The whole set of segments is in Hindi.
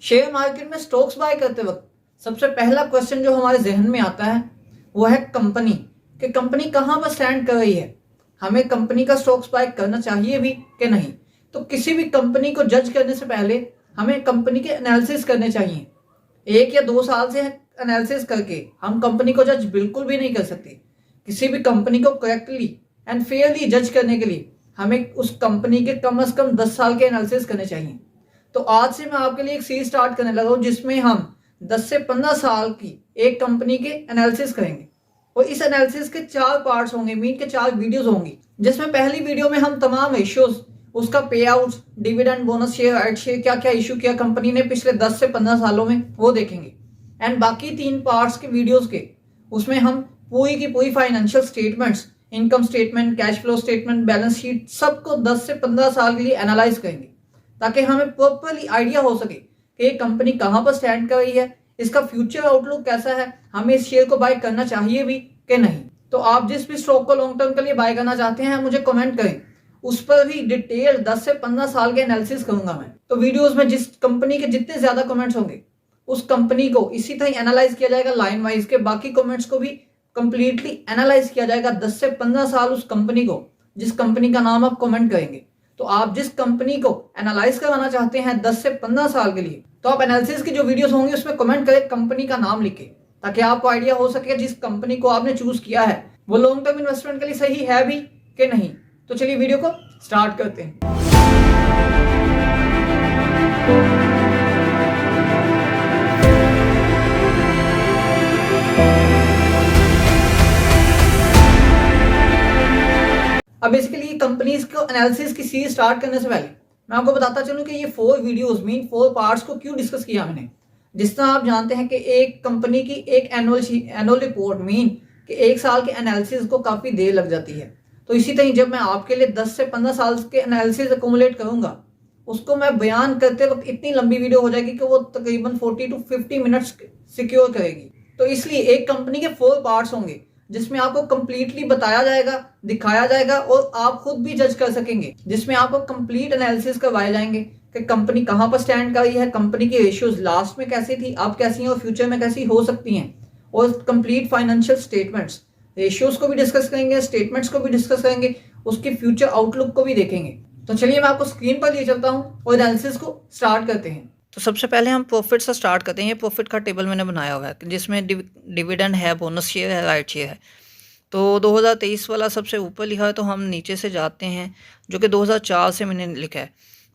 शेयर मार्केट में स्टॉक्स बाय करते वक्त सबसे पहला क्वेश्चन जो हमारे जहन में आता है वो है कंपनी, कि कंपनी कहाँ पर स्टैंड कर रही है, हमें कंपनी का स्टॉक्स बाय करना चाहिए भी कि नहीं। तो किसी भी कंपनी को जज करने से पहले हमें कंपनी के एनालिसिस करने चाहिए। 1 या 2 साल से एनालिसिस करके हम कंपनी को जज बिल्कुल भी नहीं कर सकते। किसी भी कंपनी को करेक्टली एंड फेयरली जज करने के लिए हमें उस कंपनी के कम से कम 10 साल के एनालिसिस करने चाहिए। तो आज से मैं आपके लिए एक सीरीज स्टार्ट करने लगा हूं जिसमें हम 10 से 15 साल की एक कंपनी के एनालिसिस करेंगे और इस एनालिसिस के 4 पार्ट्स होंगे, मीन के 4 वीडियोस होंगी, जिसमें पहली वीडियो में हम तमाम रेशियोज, उसका पे out, dividend, bonus share, right share, क्या क्या इशू किया कंपनी ने पिछले 10 से 15 सालों में, वो देखेंगे। एंड बाकी 3 पार्ट्स के वीडियोस के उसमें हम पूरी की पूरी financial statements, income statement, cash flow statement, balance sheet, सबको 10 से 15 साल के लिए एनालाइज करेंगे ताकि हमें प्रॉपरली आइडिया हो सके कि ये कंपनी कहां पर स्टैंड कर रही है, इसका फ्यूचर आउटलुक कैसा है, हमें इस शेयर को बाय करना चाहिए भी कि नहीं। तो आप जिस भी स्टॉक को लॉन्ग टर्म के लिए बाय करना चाहते हैं मुझे कमेंट करें, उस पर भी डिटेल 10 से 15 साल के एनालिसिस करूंगा मैं। तो वीडियोस में जिस कंपनी के जितने ज्यादा कमेंट्स होंगे उस कंपनी को इसी तरह एनालाइज किया जाएगा लाइन वाइज, के बाकी कमेंट्स को भी कंप्लीटली एनालाइज किया जाएगा 10 से 15 साल उस कंपनी को, जिस कंपनी का नाम आप कमेंट करेंगे। तो आप जिस कंपनी को एनालाइज करवाना चाहते हैं 10 से 15 साल के लिए, तो आप एनालिसिस की जो वीडियोस होंगी उसमें कमेंट करें कंपनी का नाम लिख के, ताकि आपको आइडिया हो सके जिस कंपनी को आपने चूज किया है वो लॉन्ग टर्म इन्वेस्टमेंट के लिए सही है भी कि नहीं। तो चलिए वीडियो को स्टार्ट करते हैं। अब बेसिकली कंपनीज को एनालिसिस की सीरीज स्टार्ट करने से पहले मैं आपको बताता चलूं कि ये 4 वीडियोस मीन 4 पार्ट्स को क्यों डिस्कस किया मैंने। जिस तरह आप जानते हैं कि एक कंपनी की एक एनुअल रिपोर्ट मीन कि 1 साल के एनालिसिस को काफ़ी देर लग जाती है। तो इसी तरह जब मैं आपके लिए 10 से 15 साल के एनालिसिस अकोमुलेट करूंगा उसको मैं बयान करते वक्त इतनी लंबी वीडियो हो जाएगी कि वो तकरीबन 40 to 50 मिनट्स सिक्योर करेगी। तो इसलिए एक कंपनी के 4 पार्ट्स होंगे जिसमें आपको कंप्लीटली बताया जाएगा, दिखाया जाएगा और आप खुद भी जज कर सकेंगे, जिसमें आपको कंप्लीट एनालिसिस करवाए जाएंगे कि कंपनी कहां पर स्टैंड कर रही है, कंपनी की रेशियोज लास्ट में कैसी थी, अब कैसी हैं और फ्यूचर में कैसी हो सकती हैं, और कंप्लीट फाइनेंशियल स्टेटमेंट्स, रेशियोज को भी डिस्कस करेंगे, स्टेटमेंट्स को भी डिस्कस करेंगे, उसके फ्यूचर आउटलुक को भी देखेंगे। तो चलिए मैं आपको स्क्रीन पर ले चलता हूँ और एनालिसिस को स्टार्ट करते हैं। तो सबसे पहले हम प्रॉफिट से स्टार्ट करते हैं। ये प्रॉफिट का टेबल मैंने बनाया हुआ है जिसमें डिविडेंड है, बोनस शेयर है, राइट शेयर है। तो 2023 वाला सबसे ऊपर लिखा है, तो हम नीचे से जाते हैं जो कि 2004 से मैंने लिखा है।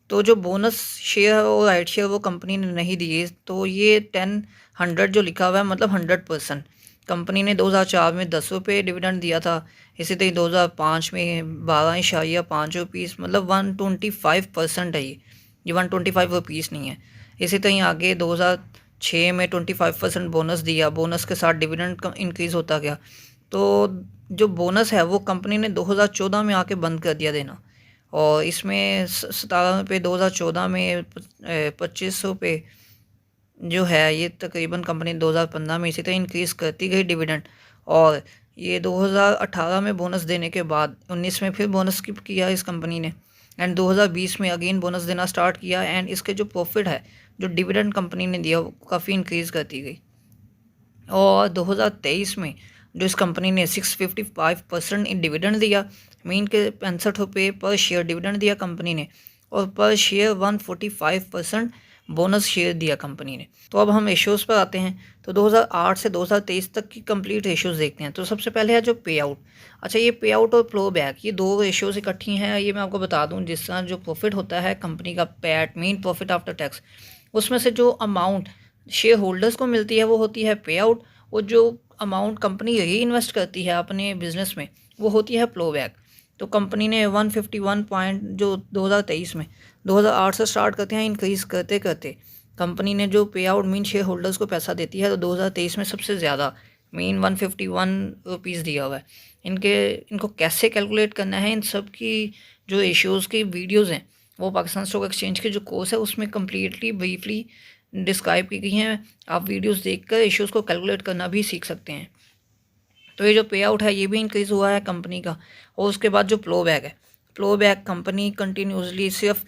तो जो बोनस शेयर और राइट शेयर वो कंपनी ने नहीं दिए, तो ये 10 जो लिखा हुआ है मतलब 100%। कंपनी ने 2004 में 10 रुपये डिविडेंड दिया था, इसी तरह 2005 में 12.5 रुपीज़, मतलब 125% है ये 125 रुपीज़ नहीं है। इसी तरह आगे 2006 में 25% बोनस दिया, बोनस के साथ डिविडेंड इंक्रीज़ होता गया। तो जो बोनस है वो कंपनी ने 2014 में आके बंद कर दिया देना, और इसमें 17 रुपये 2014 में 25 रुपये जो है ये तकरीबन कंपनी 2015 में इसी तरह इंक्रीज़ करती गई डिविडेंड। और ये 2018 में बोनस देने के बाद 19 में फिर बोनस किया इस कंपनी ने, एंड 2020 में अगेन बोनस देना स्टार्ट किया। एंड इसके जो प्रॉफिट है जो डिविडेंड कंपनी ने दिया वो काफ़ी इंक्रीज़ करती गई। और 2023 में जो इस कंपनी ने 655% इन डिविडेंड दिया, मीन के 65 रुपये पर शेयर डिविडेंड दिया कंपनी ने, और पर शेयर 145% बोनस शेयर दिया कंपनी ने। तो अब हम रेशियोज़ पर आते हैं। तो 2008 से 2023 तक की कंप्लीट रेशियोज़ देखते हैं। तो सबसे पहले है जो पे आउट। अच्छा, ये पे आउट और फ्लो बैक ये 2 रेशियोज़ इकट्ठी हैं। ये मैं आपको बता दूं, जिस तरह जो प्रॉफिट होता है कंपनी का PAT mean profit after tax, उसमें से जो अमाउंट शेयर होल्डर्स को मिलती है वो होती है पे आउट, और जो अमाउंट कंपनी री इन्वेस्ट करती है अपने बिजनेस में वो होती है फ्लो बैक। तो कंपनी ने 151 पॉइंट जो 2023 में 2008 से स्टार्ट करते हैं इंक्रीज़ करते करते कंपनी ने जो पे आउट मीन शेयर होल्डर्स को पैसा देती है, तो 2023 में सबसे ज़्यादा मीन 151 रुपीज़ दिया हुआ है। इनको कैसे कैलकुलेट करना है, इन सब की जो रेशियोज़ की वीडियोज़ हैं वो पाकिस्तान स्टॉक एक्सचेंज के जो कोर्स है उसमें कम्प्लीटली ब्रीफली डिस्क्राइब की गई हैं। आप वीडियोस देखकर इश्यूज़ को कैलकुलेट करना भी सीख सकते हैं। तो ये जो पे आउट है ये भी इंक्रीज़ हुआ है कंपनी का। और उसके बाद जो फ्लो बैक है, फ्लो बैक कंपनी कंटिन्यूसली सिर्फ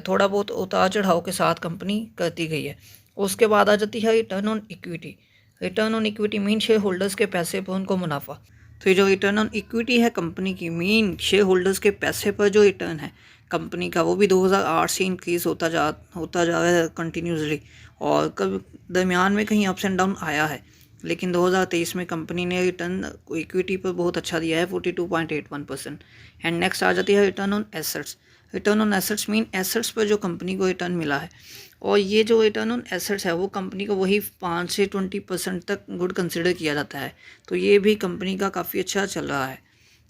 थोड़ा बहुत उतार चढ़ाव के साथ कंपनी करती गई है। उसके बाद आ जाती है return on equity. Return on equity mean share holders के पैसे पर उनको मुनाफा। तो ये जो रिटर्न ऑन इक्विटी है कंपनी की, मीन शेयर होल्डर्स के पैसे पर जो रिटर्न है कंपनी का, वो भी 2008 से इंक्रीज़ होता जा रहा है कंटिन्यूसली, और कब दरमियान में कहीं अप्स एंड डाउन आया है, लेकिन 2023 में कंपनी ने रिटर्न इक्विटी पर बहुत अच्छा दिया है 42.81%। एंड नेक्स्ट आ जाती है return on assets. Return on assets mean assets पर जो कंपनी को रिटर्न मिला है, और ये जो रिटर्न ऑन एसेट्स है वो कंपनी को वही 5 से 20% तक गुड कंसिडर किया जाता है। तो ये भी कंपनी का काफ़ी अच्छा चल रहा है।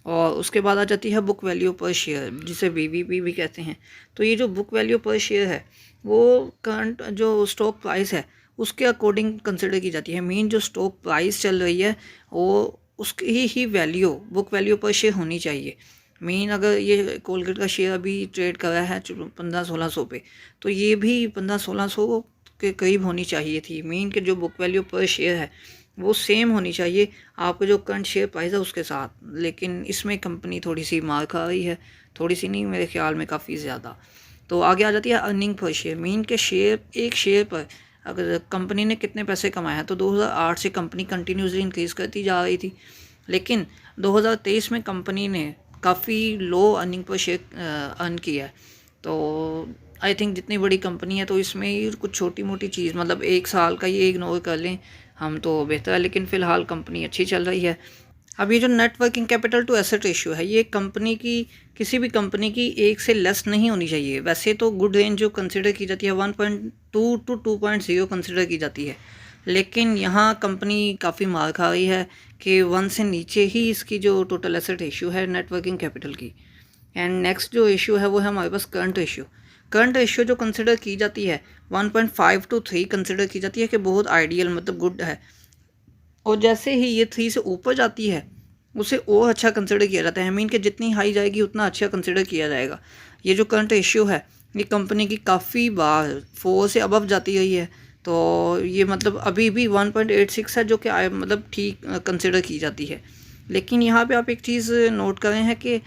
और उसके बाद आ जाती है बुक वैल्यू पर शेयर, जिसे BVP भी कहते हैं। तो ये जो बुक वैल्यू पर शेयर है वो करंट जो स्टॉक प्राइस है उसके अकॉर्डिंग कंसिडर की जाती है। मेन जो स्टॉक प्राइस चल रही है वो उसकी ही वैल्यू, बुक वैल्यू पर शेयर होनी चाहिए। मेन अगर ये कोलगेट का शेयर अभी ट्रेड कर रहा है 1500-1600 पे, तो ये भी 1500-1600 के करीब होनी चाहिए थी। मेन के जो बुक वैल्यू पर शेयर है वो सेम होनी चाहिए आपका जो करंट शेयर प्राइस है उसके साथ, लेकिन इसमें कंपनी थोड़ी सी मार खा रही है, थोड़ी सी नहीं, मेरे ख्याल में काफ़ी ज़्यादा। तो आगे आ जाती है अर्निंग पर शेयर। मेन के शेयर, एक शेयर पर अगर कंपनी ने कितने पैसे कमाए हैं, तो 2008 से कंपनी कंटिन्यूसली इंक्रीज़ करती जा रही थी, लेकिन 2023 में कंपनी ने काफ़ी लो अर्निंग पर शेयर अर्न किया है। तो आई थिंक जितनी बड़ी कंपनी है तो इसमें ही कुछ छोटी मोटी चीज़, मतलब एक साल का ये इग्नोर कर लें हम तो बेहतर है, लेकिन फ़िलहाल कंपनी अच्छी चल रही है। अब ये जो net working capital to asset ratio है, ये कंपनी की, किसी भी कंपनी की 1 से लेस नहीं होनी चाहिए। वैसे तो गुड रेंज जो कंसिडर की जाती है 1.2 टू 2.0 कंसिडर की जाती है, लेकिन यहाँ कंपनी काफ़ी मार खा रही है कि 1 से नीचे ही इसकी जो टोटल एसेट रेशियो है नेट वर्किंग कैपिटल की। एंड नेक्स्ट जो इशू है वो है हमारे पास करंट रेशियो। करंट रेशियो जो कंसिडर की जाती है 1.5 to 3 कंसिडर की जाती है कि बहुत आइडियल, मतलब गुड है, और जैसे ही ये 3 से ऊपर जाती है उसे और अच्छा कंसिडर किया जाता है। मीन कि जितनी हाई जाएगी उतना अच्छा कंसिडर किया जाएगा। ये जो करंट रेशियो है ये कंपनी की काफ़ी बार 4 से अबव जाती रही है, तो ये मतलब अभी भी 1.86 है जो कि मतलब ठीक कंसिडर की जाती है। लेकिन यहाँ पे आप एक चीज़ नोट करें हैं कि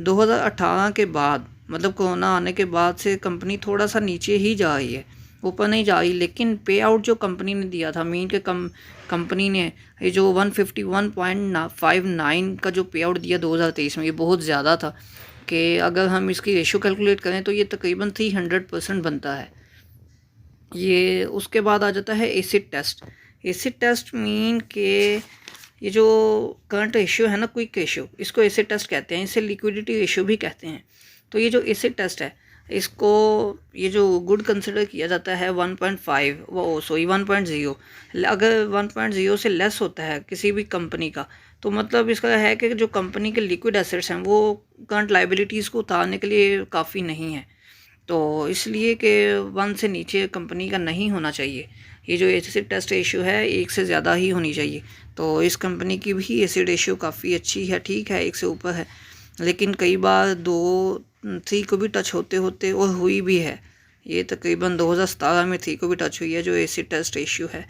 2018 के बाद, मतलब कोरोना आने के बाद से कंपनी थोड़ा सा नीचे ही जा रही है, ऊपर नहीं जा रही, लेकिन पे आउट जो कंपनी ने दिया था, मीन के कंपनी ने ये जो 151.59 का जो पे आउट दिया 2023 में, ये बहुत ज़्यादा था कि अगर हम इसकी रेशियो कैलकुलेट करें तो ये तकरीबन 300% बनता है ये। उसके बाद आ जाता है acid test. Acid test mean के ये जो करंट रेशियो है ना, क्विक रेशियो, इसको एसिड टेस्ट कहते हैं, इसे लिक्विडिटी रेशियो भी कहते हैं। तो ये जो एसिड टेस्ट है इसको, ये जो गुड कंसिडर किया जाता है 1.5 1.0। अगर 1.0 से लेस होता है किसी भी कंपनी का, तो मतलब इसका है कि जो कंपनी के लिक्विड एसेट्स हैं वो करंट लाइबिलिटीज़ को उतारने के लिए काफ़ी नहीं है, तो इसलिए कि 1 से नीचे कंपनी का नहीं होना चाहिए। ये जो एसिड टेस्ट रेशियो है 1 से ज़्यादा ही होनी चाहिए। तो इस कंपनी की भी एसिड रेशियो काफ़ी अच्छी है, ठीक है 1 से ऊपर है, लेकिन कई बार 2-3 को भी टच होते होते और हुई भी है। ये तकरीबन 2017 में 3 को भी टच हुई है जो एसिड टेस्ट रेशियो है,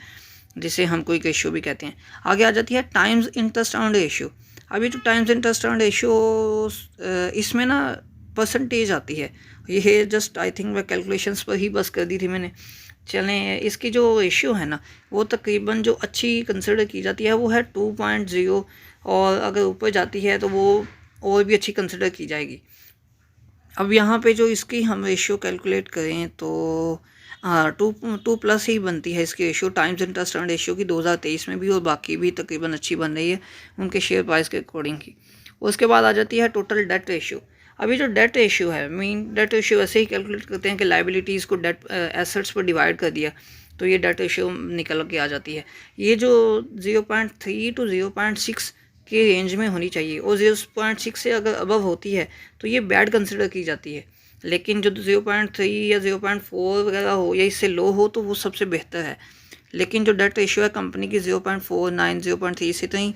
जिसे हम क्विक रेशियो भी कहते हैं। आगे आ जाती है टाइम्स इंटरेस्ट अर्न रेशियो। अभी जो टाइम्स इंटरेस्ट अर्न रेशियो, इसमें ना परसेंटेज आती है, ये जस्ट आई थिंक मैं कैलकुलेशंस पर ही बस कर दी थी मैंने। चलें, इसकी जो रेशियो है ना वो तकरीबन जो अच्छी कंसिडर की जाती है वो है 2.0, और अगर ऊपर जाती है तो वो और भी अच्छी कंसिडर की जाएगी। अब यहाँ पे जो इसकी हम रेशियो कैलकुलेट करें तो हाँ 2 प्लस ही बनती है इसकी ratio, times interest earn ratio की 2023 में भी, और बाकी भी तकरीबन अच्छी बन रही है उनके शेयर प्राइस के अकॉर्डिंग ही। उसके बाद आ जाती है टोटल डेट रेशियो। अभी जो डेट रेशियो है, मीन डेट रेशियो ऐसे ही कैलकुलेट करते हैं कि लाइबिलिटीज़ को डेट एसेट्स पर डिवाइड कर दिया तो ये डेट रेशियो निकल के आ जाती है। ये जो 0.3 to 0.6 के रेंज में होनी चाहिए, और 0.6 से अगर अबव होती है तो ये बैड कंसिडर की जाती है, लेकिन जो 0.3 या 0.4 वगैरह हो या इससे लो हो तो वो सबसे बेहतर है। लेकिन जो डेट रेशियो है कंपनी की 0.49 0.3 से, तो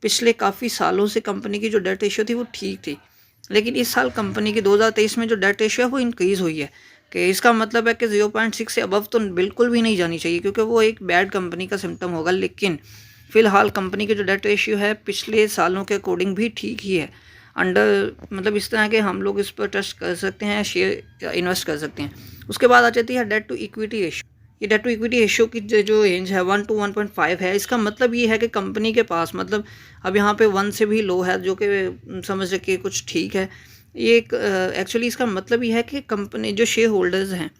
पिछले काफ़ी सालों से कंपनी की जो डेट रेशियो थी वो ठीक थी, लेकिन इस साल कंपनी की 2023 में जो डेट रेशियो है वो इंक्रीज़ हुई है, कि इसका मतलब है कि 0.6 से अबव तो बिल्कुल भी नहीं जानी चाहिए, क्योंकि वो एक बैड कंपनी का सिम्टम होगा। लेकिन फ़िलहाल कंपनी की जो डेट रेशियो है पिछले सालों के अकॉर्डिंग भी ठीक ही है, अंडर मतलब इस तरह के हम लोग इस पर ट्रस्ट कर सकते हैं, शेयर इन्वेस्ट कर सकते हैं। उसके बाद आ जाती है डेट टू इक्विटी रेशियो। ये डेट टू इक्विटी रेशियो की जो रेंज है 1 to 1.5 है। इसका मतलब ये है कि कंपनी के पास मतलब अब यहाँ पे 1 से भी लो है, जो कि समझ रखिए कुछ ठीक है। ये एक एक्चुअली इसका मतलब ये है कि कंपनी जो शेयर होल्डर्स हैं,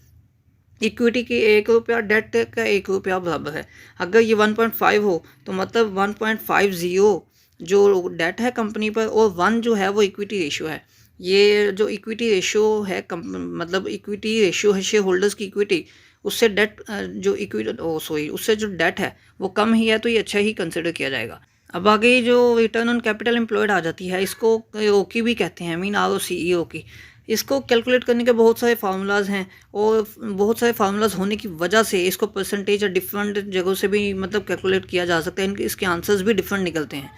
इक्विटी की 1 रुपया, डेट का 1 रुपया बराबर है। अगर ये 1.5 हो तो मतलब 1.50 जो डेट है कंपनी पर और 1 जो है वो इक्विटी रेशियो है। ये जो इक्विटी रेशियो है मतलब इक्विटी रेशियो है शेयर होल्डर्स की इक्विटी, उससे डेट जो इक्विटी उससे जो डेट है वो कम ही है, तो ये अच्छा ही कंसिडर किया जाएगा। अब आगे जो रिटर्न ऑन कैपिटल एम्प्लॉयड आ जाती है, इसको ओकी भी कहते हैं, मीन ROCE की। इसको कैलकुलेट करने के बहुत सारे फार्मूलाज हैं और बहुत सारे फार्मूलाज होने की वजह से इसको परसेंटेज या डिफरेंट जगहों से भी मतलब कैलकुलेट किया जा सकता है। इसके आंसर्स भी डिफरेंट निकलते हैं।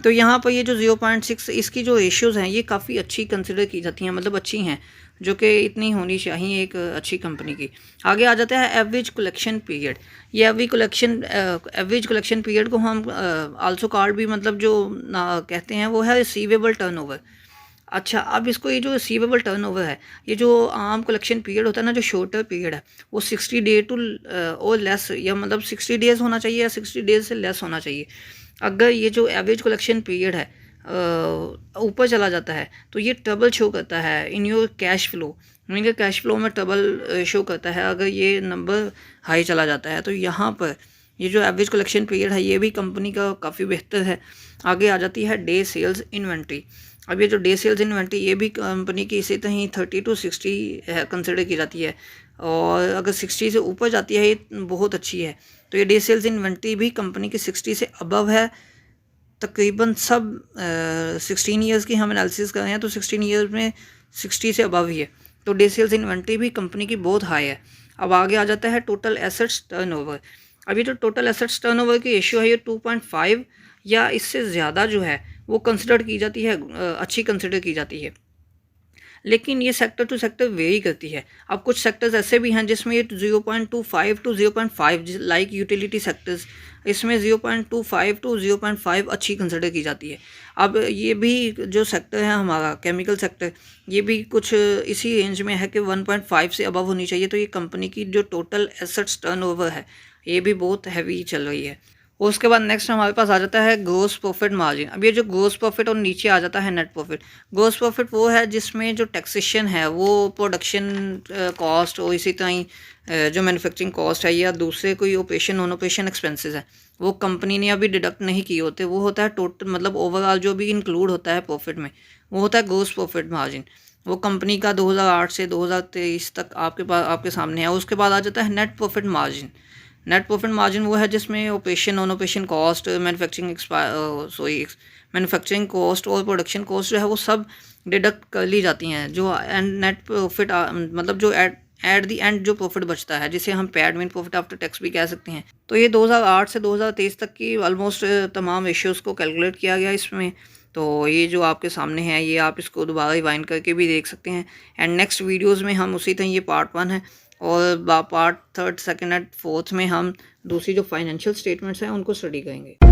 तो यहाँ पर ये जो 0.6 इसकी जो रेशियोज़ हैं ये काफ़ी अच्छी कंसिडर की जाती हैं, मतलब अच्छी हैं, जो कि इतनी होनी चाहिए एक अच्छी कंपनी की। आगे आ जाता है एवरेज कलेक्शन पीरियड। ये एवरेज कलेक्शन पीरियड को हम आल्सो कार्ड भी मतलब जो कहते हैं वो है रिसीवेबल टर्नओवर। अच्छा, अब इसको ये जो रिसीवेबल टर्नओवर है, ये जो आम कलेक्शन पीरियड होता है ना, जो शॉर्टर पीरियड है, वो 60 डे टू और लेस, या मतलब 60 डेज़ होना चाहिए या 60 डेज से लेस होना चाहिए। अगर ये जो एवरेज कलेक्शन पीरियड है ऊपर चला जाता है तो ये ट्रबल शो करता है in your cash flow, mean cash flow में ट्रबल शो करता है अगर ये नंबर हाई चला जाता है। तो यहाँ पर ये जो एवरेज कलेक्शन पीरियड है ये भी कंपनी का काफ़ी बेहतर है। आगे आ जाती है डे सेल्स इन्वेंट्री। अब ये जो डे सेल्स इन्वेंट्री ये भी कंपनी की इसी तरह 30 to 60 है कंसिडर की जाती है, और अगर 60 से ऊपर जाती है ये बहुत अच्छी है। तो ये डे सेल्स इन्वेंट्री भी कंपनी की 60 से अबव है। तकरीबन सब 16 ईयर्स की हम एनालिसिस कर रहे हैं तो 16 ईयर्स में 60 से अबव ही है। तो डे सेल्स इन्वेंट्री भी कंपनी की बहुत हाई है। अब आगे आ जाता है टोटल एसेट्स टर्नओवर। अब ये जो टोटल एसेट्स टर्नओवर की रेशियो है ये 2.5 या इससे ज़्यादा जो है वो कंसिडर की जाती है, अच्छी कंसिडर की जाती है। लेकिन ये सेक्टर टू सेक्टर वेरी करती है। अब कुछ सेक्टर्स ऐसे भी हैं जिसमें ये 0.25 to 0.5 लाइक यूटिलिटी सेक्टर्स, इसमें 0.25 to 0.5 अच्छी कंसिडर की जाती है। अब ये भी जो सेक्टर है हमारा केमिकल सेक्टर, ये भी कुछ इसी रेंज में है कि 1.5 से अबव होनी चाहिए। तो ये कंपनी की जो टोटल एसेट्स टर्नओवर है ये भी बहुत हैवी चल रही है। और उसके बाद नेक्स्ट हमारे पास आ जाता है ग्रोस प्रॉफिट मार्जिन। अब ये जो ग्रोस प्रॉफिट और नीचे आ जाता है नेट प्रॉफिट। ग्रोस प्रॉफिट वो है जिसमें जो टैक्सेशन है वो प्रोडक्शन कॉस्ट और इसी तरह ही जो मैन्युफैक्चरिंग कॉस्ट है या दूसरे कोई ऑपरेशन नॉन ऑपरेशन एक्सपेंसेस है वो कंपनी ने अभी डिडक्ट नहीं किए होते, वो होता है टोटल मतलब ओवरऑल जो भी इंक्लूड होता है प्रॉफिट में, वो होता है ग्रोस प्रॉफिट मार्जिन। वो कंपनी का 2008 से 2023 तक आपके सामने है। उसके बाद आ जाता है net profit margin. Net profit margin वो है जिसमें operation non operation cost, manufacturing cost और प्रोडक्शन कॉस्ट जो है वो सब डिडक्ट कर ली जाती हैं। जो एंड नेट प्रॉफिट मतलब जो एट द एंड जो प्रॉफिट बचता है जिसे हम pad mean profit after tax भी कह सकते हैं। तो ये 2008 से 2023 तक की ऑलमोस्ट तमाम रेशियोज़ को कैलकुलेट किया गया इसमें। तो ये जो आपके सामने है ये आप इसको दोबारा रिवाइंड करके भी देख सकते हैं। एंड नेक्स्ट वीडियोज़ में हम उसी तरह, ये पार्ट 1 है और पार्ट 3, 2nd एंड 4th में हम दूसरी जो फाइनेंशियल स्टेटमेंट्स हैं उनको स्टडी करेंगे।